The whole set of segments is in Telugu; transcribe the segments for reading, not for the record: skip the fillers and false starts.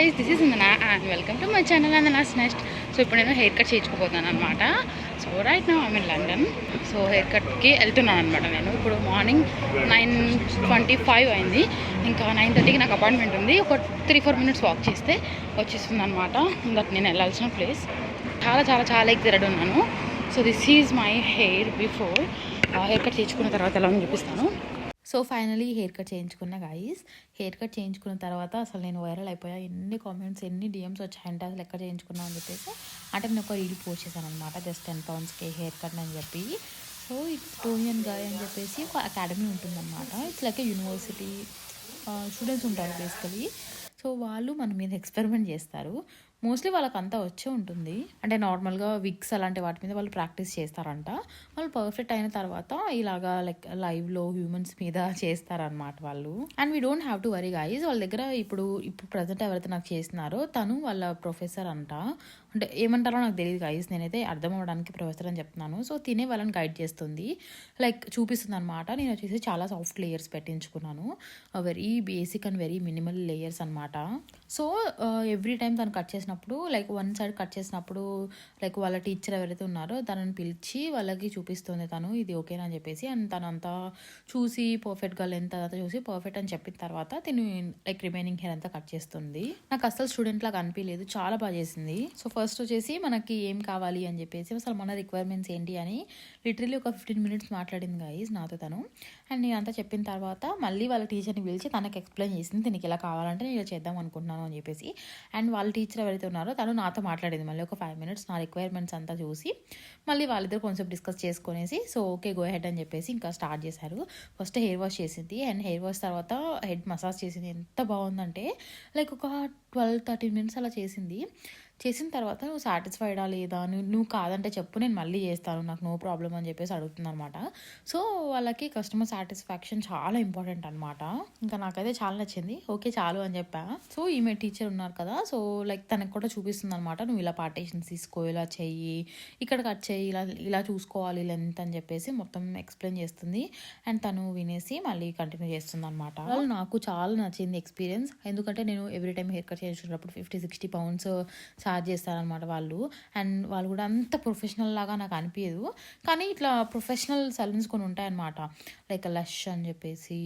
Guys, this is Nandana and welcome to my channel Nandana's nest. So ఇప్పుడు నేను హెయిర్ కట్ చేయించుకోపోతున్నాను అనమాట. So right now I'm in London. So hair కట్కి వెళ్తున్నాను అనమాట. నేను ఇప్పుడు మార్నింగ్ 9:25 అయింది. ఇంకా 9:30కి నాకు అపాయింట్మెంట్ ఉంది. ఒక 3-4 మినిట్స్ వాక్ చేస్తే వచ్చేస్తుంది అనమాట. దట్ నేను వెళ్ళాల్సిన ప్లేస్. చాలా చాలా చాలా ఎక్సైటెడ్ ఉన్నాను. So this is my hair before. Hair cut చేయించుకున్న తర్వాత ఎలా ఉందో చూపిస్తాను. సో ఫైనలీ హెయిర్ కట్ చేయించుకున్న గైస్. హెయిర్ కట్ చేయించుకున్న తర్వాత అసలు నేను వైరల్ అయిపోయా. ఎన్ని కామెంట్స్, ఎన్ని డిఎమ్స్ వచ్చాయంటే అసలు ఎక్కడ చేయించుకున్నా అని చెప్పేసి. అంటే నేను ఒక రీల్ పోస్ట్ చేశాను అనమాట, జస్ట్ 10 poundsకి హెయిర్ కట్ అని చెప్పి. So it's Tony and guy అని చెప్పేసి ఒక అకాడమీ ఉంటుందన్నమాట. It's like A university. Students ఉంటారు బేసికలీ. సో వాళ్ళు మన మీద ఎక్స్పెరిమెంట్ చేస్తారు. మోస్ట్లీ వాళ్ళకి అంతా వచ్చే ఉంటుంది. అంటే నార్మల్గా విగ్స్ అలాంటి వాటి మీద వాళ్ళు ప్రాక్టీస్ చేస్తారంట. వాళ్ళు పర్ఫెక్ట్ అయిన తర్వాత ఇలాగా లైక్ లైవ్లో హ్యూమన్స్ మీద చేస్తారనమాట వాళ్ళు. And we don't have to worry guys. వాళ్ళ దగ్గర ఇప్పుడు ప్రజెంట్ ఎవరైతే నాకు చేస్తున్నారో తను వాళ్ళ ప్రొఫెసర్ అంట. అంటే ఏమంటారో నాకు తెలియదు గైస్, నేనైతే అర్థం అవ్వడానికి ప్రొఫెసర్ అని చెప్తున్నాను. సో తినే వాళ్ళని గైడ్ చేస్తుంది, లైక్ చూపిస్తుంది అనమాట. నేను వచ్చేసి చాలా సాఫ్ట్ లేయర్స్ పెట్టించుకున్నాను. Very basic and very minimal layers అనమాట. సో ఎవ్రీ టైం తను కట్ చేసినప్పుడు, లైక్ వన్ సైడ్ కట్ చేసినప్పుడు, లైక్ వాళ్ళ టీచర్ ఎవరైతే ఉన్నారో తనని పిలిచి వాళ్ళకి చూపిస్తుంది తను ఇది ఓకేనా అని చెప్పేసి. అండ్ తనంతా చూసి పర్ఫెక్ట్గా లెంత్ అంతా చూసి పర్ఫెక్ట్ అని చెప్పిన తర్వాత తిను లైక్ రిమైనింగ్ హెయిర్ అంతా కట్ చేస్తుంది. నాకు అసలు స్టూడెంట్ లాగా అనిపించలేదు, చాలా బాగా చేసింది. సో ఫస్ట్ వచ్చేసి మనకి ఏం కావాలి అని చెప్పేసి, అసలు మన రిక్వైర్మెంట్స్ ఏంటి అని లిటరలీ ఒక 15 minutes మాట్లాడింది గైస్ నాతో తను. అండ్ నేను అంతా చెప్పిన తర్వాత మళ్ళీ వాళ్ళ టీచర్ని పిలిచి తనకు ఎక్స్ప్లెయిన్ చేసింది, దీనికి ఇలా కావాలంటే నేను ఇలా చేద్దాం అనుకుంటున్నాను అని చెప్పేసి. అండ్ వాళ్ళ టీచర్ ఎవరైతే ఉన్నారో తను నాతో మాట్లాడింది మళ్ళీ ఒక 5 minutes నా రిక్వైర్మెంట్స్ అంతా చూసి. మళ్ళీ వాళ్ళిద్దరు కొంచెం డిస్కస్ చేసుకునేసి సో ఓకే గో హెడ్ అని చెప్పేసి ఇంకా స్టార్ట్ చేశారు. ఫస్ట్ హెయిర్ వాష్ చేసింది. అండ్ హెయిర్ వాష్ తర్వాత హెడ్ మసాజ్ చేసింది. ఎంత బాగుందంటే లైక్ ఒక 12-13 minutes అలా చేసింది. చేసిన తర్వాత నువ్వు సాటిస్ఫైడా లేదా, నువ్వు కాదంటే చెప్పు, నేను మళ్ళీ చేస్తాను, నాకు నో ప్రాబ్లం అని చెప్పేసి అడుగుతుంది అనమాట. సో వాళ్ళకి కస్టమర్ సాటిస్ఫాక్షన్ చాలా ఇంపార్టెంట్ అనమాట. ఇంకా నాకైతే చాలా నచ్చింది. ఓకే చాలు అని చెప్పా. సో ఈమె టీచర్ ఉన్నారు కదా, సో లైక్ తనకు కూడా చూపిస్తుంది అనమాట, నువ్వు ఇలా పార్టేషన్స్ తీసుకో, ఇలా చెయ్యి, ఇక్కడ కట్ చేయి, ఇలా ఇలా చూసుకోవాలి లెంత్ అని చెప్పేసి మొత్తం ఎక్స్ప్లెయిన్ చేస్తుంది. అండ్ తను వినేసి మళ్ళీ కంటిన్యూ చేస్తుంది అనమాట. నాకు చాలా నచ్చింది ఎక్స్పీరియన్స్. ఎందుకంటే నేను ఎవ్రీ టైం హెయిర్ కట్ చేయించుకున్నప్పుడు 50-60 pounds ఛార్జ్ చేస్తారనమాట వాళ్ళు. అండ్ వాళ్ళు కూడా అంత ప్రొఫెషనల్ లాగా నాకు అనిపించదు. కానీ ఇట్లా ప్రొఫెషనల్ సలూన్స్ కొన్ని ఉంటాయన్నమాట, లైక్ లష్ అని చెప్పేసి,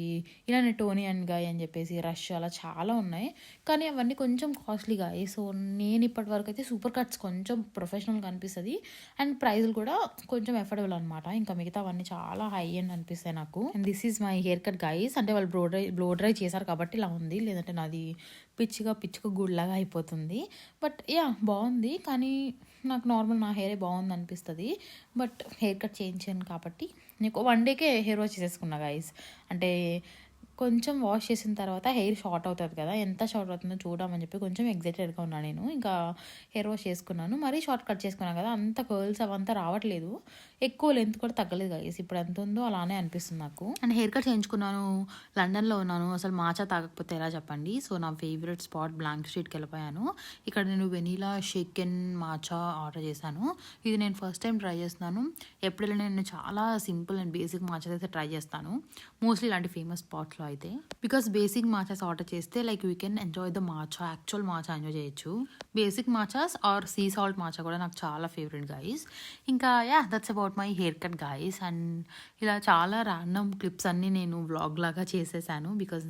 ఇలానే టోనీ అండ్ గాయ్ అని చెప్పేసి, రష్, అలా చాలా ఉన్నాయి. కానీ అవన్నీ కొంచెం కాస్ట్లీగా. సో నేను ఇప్పటి వరకు అయితే సూపర్ కట్స్ కొంచెం ప్రొఫెషనల్గా అనిపిస్తుంది. అండ్ ప్రైస్లు కూడా కొంచెం ఎఫోర్డబుల్ అనమాట. ఇంకా మిగతా అవన్నీ చాలా హై ఎండ్ అనిపిస్తాయి నాకు. And this is my hair cut guys. అంటే వాళ్ళు బ్లో డ్రై చేశారు కాబట్టి ఇలా ఉంది, లేదంటే నాది పిచ్చిగా గుడ్లాగా అయిపోతుంది. బట్ యా బాగుంది. కానీ నాకు నార్మల్ నా హెయిరే బాగుంది అనిపిస్తుంది. బట్ హెయిర్ కట్ చేయించాను కాబట్టి నీకు 1 dayకే హెయిర్ వాష్ చేసేసుకున్నా గైస్. అంటే కొంచెం వాష్ చేసిన తర్వాత హెయిర్ షార్ట్ అవుతుంది కదా, ఎంత షార్ట్ అవుతుందో చూడమని చెప్పి కొంచెం ఎగ్జైటెడ్గా ఉన్నాను నేను. ఇంకా హెయిర్ వాష్ చేసుకున్నాను. మరీ షార్ట్ కట్ చేసుకున్నాను కదా, అంత కర్ల్స్ అవంతా రావట్లేదు, ఎక్కువ లెంత్ కూడా తగ్గలేదు గైస్. ఇప్పుడు ఎంత ఉందో అలానే అనిపిస్తుంది నాకు. అండ్ హెయిర్ కట్ చేయించుకున్నాను, లండన్లో ఉన్నాను. అసలు మాచా తాగకపోతే ఎలా చెప్పండి. సో నా ఫేవరెట్ స్పాట్ బ్లాంక్ స్ట్రీట్కి వెళ్ళిపోయాను. ఇక్కడ నేను vanilla shake and matcha order చేశాను. ఇది నేను ఫస్ట్ టైం ట్రై చేస్తున్నాను. ఎప్పుడైనా నేను చాలా సింపుల్ అండ్ బేసిక్ మాచా అయితే ట్రై చేస్తాను, మోస్ట్లీ ఇలాంటి ఫేమస్ స్పాట్లో అయితే. బికాస్ బేసిక్ మాచాస్ ఆర్డర్ చేస్తే like we can enjoy the matcha, actual matcha enjoy చేయొచ్చు. Basic matchas are sea salt matcha కూడా నాకు చాలా ఫేవరెట్ గైస్. ఇంకా yeah that's about my hair cut guys. And ఇలా చాలా ర్యాండమ్ క్లిప్స్ అన్నీ నేను వ్లాగ్ లాగా చేసేసాను, బికాజ్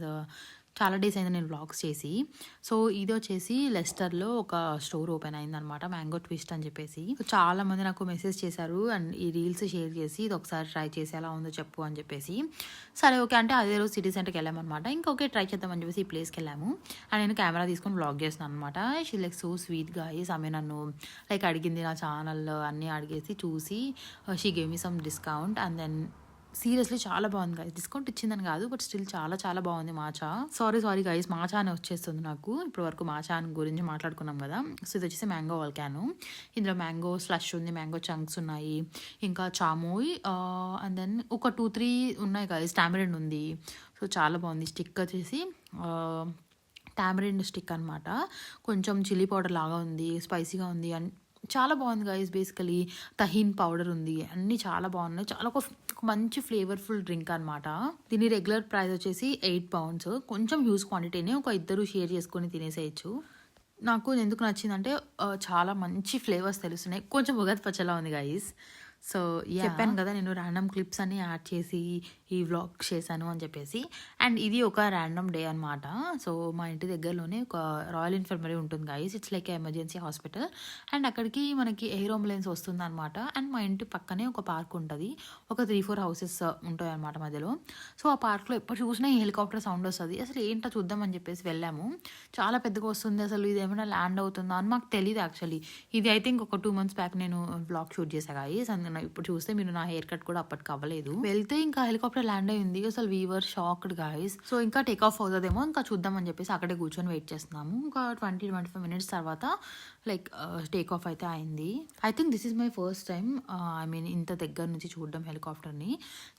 చాలా డేస్ అయింది నేను వ్లాగ్స్ చేసి. సో ఇది వచ్చేసి లెస్టర్లో ఒక స్టోర్ ఓపెన్ అయిందనమాట, మ్యాంగో ట్విస్ట్ అని చెప్పేసి. చాలా మంది నాకు మెసేజ్ చేశారు అండ్ ఈ రీల్స్ షేర్ చేసి ఇది ఒకసారి ట్రై చేసి ఎలా ఉందో చెప్పు అని చెప్పేసి. సరే ఓకే అంటే అదే రోజు సిటీ సెంటర్కి వెళ్ళామన్నమాట. ఇంకా ఓకే ట్రై చేద్దామని చెప్పేసి ఈ ప్లేస్కి వెళ్ళాము. అండ్ నేను కెమెరా తీసుకొని వ్లాగ్ చేస్తున్నాను అనమాట. She like so sweet guys. ఆమె నన్ను లైక్ అడిగింది, నా ఛానల్ అన్నీ అడిగేసి చూసి she gave me some discount. And then seriously చాలా బాగుంది గైస్. డిస్కౌంట్ ఇచ్చిందని కాదు, బట్ స్టిల్ చాలా చాలా బాగుంది మాచా. సారీ గైస్, మాచా అని వచ్చేస్తుంది నాకు. ఇప్పటి వరకు మాచా అని గురించి మాట్లాడుకున్నాం కదా. సో ఇది వచ్చేసి మ్యాంగో వాల్కానో. ఇందులో మ్యాంగో స్లష్ ఉంది, మ్యాంగో చంక్స్ ఉన్నాయి, ఇంకా చామోయ్, అండ్ దెన్ ఒక 2-3 ఉన్నాయి గైస్. టామరిన్ ఉంది. సో చాలా బాగుంది. స్టిక్ వచ్చేసి టామరిన్ స్టిక్ అనమాట. కొంచెం చిల్లీ పౌడర్ లాగా ఉంది, స్పైసీగా ఉంది అండ్ చాలా బాగుంది గైస్. బేసికలీ తహీన్ పౌడర్ ఉంది, అన్నీ చాలా బాగున్నాయి. చాలా ఒక మంచి ఫ్లేవర్ఫుల్ డ్రింక్ అనమాట. దీని రెగ్యులర్ ప్రైస్ వచ్చేసి 8 pounds. కొంచెం హ్యూజ్ క్వాంటిటీనే, ఒక ఇద్దరు షేర్ చేసుకొని తినేసేయచ్చు. నాకు ఎందుకు నచ్చిందంటే చాలా మంచి ఫ్లేవర్స్ తెలుస్తున్నాయి. కొంచెం ఉగాది పచ్చలా ఉంది గైస్. సో చెప్పాను కదా నేను ర్యాండమ్ క్లిప్స్ అన్ని యాడ్ చేసి ఈ వ్లాగ్ చేశాను అని చెప్పేసి. అండ్ ఇది ఒక ర్యాండమ్ డే అనమాట. సో మా ఇంటి దగ్గరలోనే ఒక రాయల్ ఇన్ఫర్మరీ ఉంటుంది guys. It's like emergency hospital. And అక్కడికి మనకి ఎయిర్ అంబులెన్స్ వస్తుంది అనమాట. అండ్ మా ఇంటి పక్కనే ఒక పార్క్ ఉంటుంది. ఒక 3-4 హౌసెస్ ఉంటాయి అనమాట మధ్యలో. సో ఆ పార్క్లో ఎప్పుడు చూసినా ఈ హెలికాప్టర్ సౌండ్ వస్తుంది. అసలు ఏంటో చూద్దామని చెప్పేసి వెళ్ళాము. చాలా పెద్దగా వస్తుంది. అసలు ఇది ఏమైనా ల్యాండ్ అవుతుందా అని మాకు తెలియదు యాక్చువల్లీ. ఇది ఐ థింక్ ఒక 2 months బ్యాక్ నేను వ్లాగ్ షూట్ చేశాను గైస్. ఇప్పుడు చూస్తే మీరు నా హెయిర్ కట్ కూడా అప్పటికి అవ్వలేదు. వెళ్తే ఇంకా హెలికాప్టర్ ల్యాండ్ అయింది. అసలు వీవర్ షాక్డ్ గైస్. సో ఇంకా టేక్ ఆఫ్ అవుతుందేమో ఇంకా చూద్దామని చెప్పేసి అక్కడే కూర్చొని వెయిట్ చేస్తున్నాము. ఇంకా 20-25 minutes తర్వాత లైక్ టేక్ ఆఫ్ అయితే అయింది. I think this is my first time ఇంత దగ్గర నుంచి చూడడం హెలికాప్టర్ని.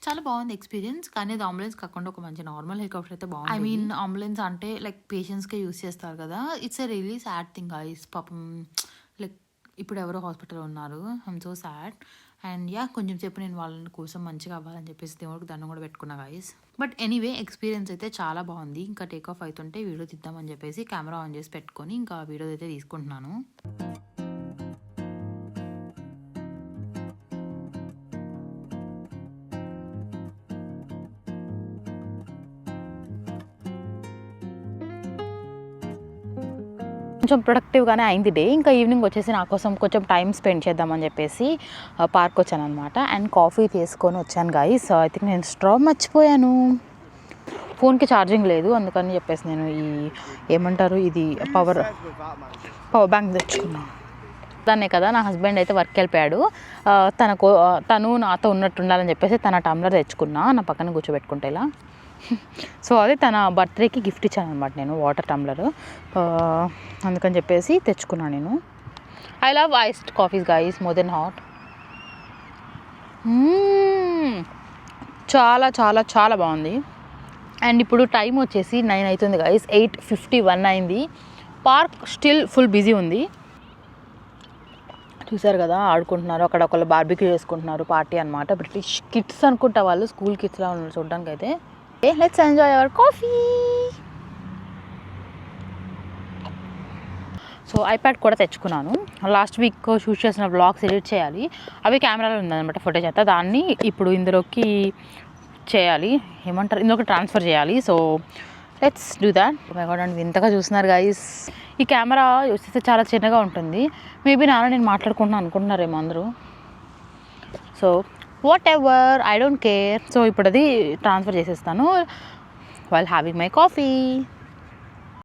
చాలా బాగుంది ఎక్స్పీరియన్స్. కానీ అది అంబులెన్స్ కాకుండా ఒక మంచి నార్మల్ హెలికాప్టర్ అయితే బాగుంది. అంబులెన్స్ అంటే లైక్ పేషెంట్స్కే యూస్ చేస్తారు కదా. It's a really sad thing guys. పాపం లైక్ ఇప్పుడు ఎవరో హాస్పిటల్ ఉన్నారు. I'm so sad. అండ్ కొంచెం సేపు నేను వాళ్ళ కోసం మంచిగా అవ్వాలని చెప్పేసి దేవుడికి దండం కూడా పెట్టుకున్నా గైస్. బట్ ఎనీవే ఎక్స్పీరియన్స్ అయితే చాలా బాగుంది. ఇంకా టేక్ ఆఫ్ అవుతుంటే వీడియో తీద్దామని చెప్పేసి కెమెరా ఆన్ చేసి పెట్టుకొని ఇంకా వీడియో అయితే తీసుకుంటున్నాను. కొంచెం ప్రొడక్టివ్గానే అయింది డే. ఇంకా ఈవినింగ్ వచ్చేసి నా కోసం కొంచెం టైం స్పెండ్ చేద్దామని చెప్పేసి పార్క్ వచ్చాను అనమాట. అండ్ కాఫీ తీసుకొని వచ్చాను గైస్. ఐ థింక్ నేను స్ట్రా మర్చిపోయాను. ఫోన్కి ఛార్జింగ్ లేదు, అందుకని చెప్పేసి నేను ఏమంటారు ఇది పవర్ బ్యాంక్ తెచ్చుకున్నాను. దాన్నే కదా నా హస్బెండ్ అయితే వర్క్ వెళ్ళిపోయాడు. తను నాతో ఉన్నట్టు ఉండాలని చెప్పేసి తన టమ్లర్ తెచ్చుకున్నా నా పక్కన కూర్చోబెట్టుకుంటే ఇలా. సో అదే తన బర్త్డేకి గిఫ్ట్ ఇచ్చాను అనమాట నేను, వాటర్ టమ్లర్. అందుకని చెప్పేసి తెచ్చుకున్నాను నేను. I love iced coffees guys more than hot. చాలా చాలా చాలా బాగుంది. అండ్ ఇప్పుడు టైం వచ్చేసి 9 అవుతుంది గైస్. 8:51 అయింది. పార్క్ స్టిల్ ఫుల్ బిజీ ఉంది. చూసారు కదా ఆడుకుంటున్నారు. అక్కడ ఒకళ్ళు బార్బిక్యూ చేసుకుంటున్నారు. పార్టీ అనమాట. బ్రిటిష్ కిడ్స్ అనుకుంటా, వాళ్ళు స్కూల్ కిడ్స్లా ఉన్నారు చూడడానికి అయితే. Let's enjoy hour coffee. So iPad కూడా తెచ్చుకున్నాను. లాస్ట్ వీక్ షూట్ చేసిన వ్లాగ్స్ ఎడిట్ చేయాలి. అవి కెమెరాలో ఉందన్నమాట ఫుటేజ్ అంతా. దాన్ని ఇప్పుడు ఇందులోకి చేయాలి, ఏమంటారు ఇందులోకి ట్రాన్స్ఫర్ చేయాలి. So let's do that. And వింతగా చూస్తున్నారు గైస్. ఈ కెమెరా చూస్తే చాలా చిన్నగా ఉంటుంది. మేబీ నేను మాట్లాడుకుంటున్నాను అనుకుంటున్నారేమో అందరూ. So what ever, I don't care. So ఇప్పుడు అది ట్రాన్స్ఫర్ చేసేస్తాను వైల్ హ్యావింగ్ మై కాఫీ.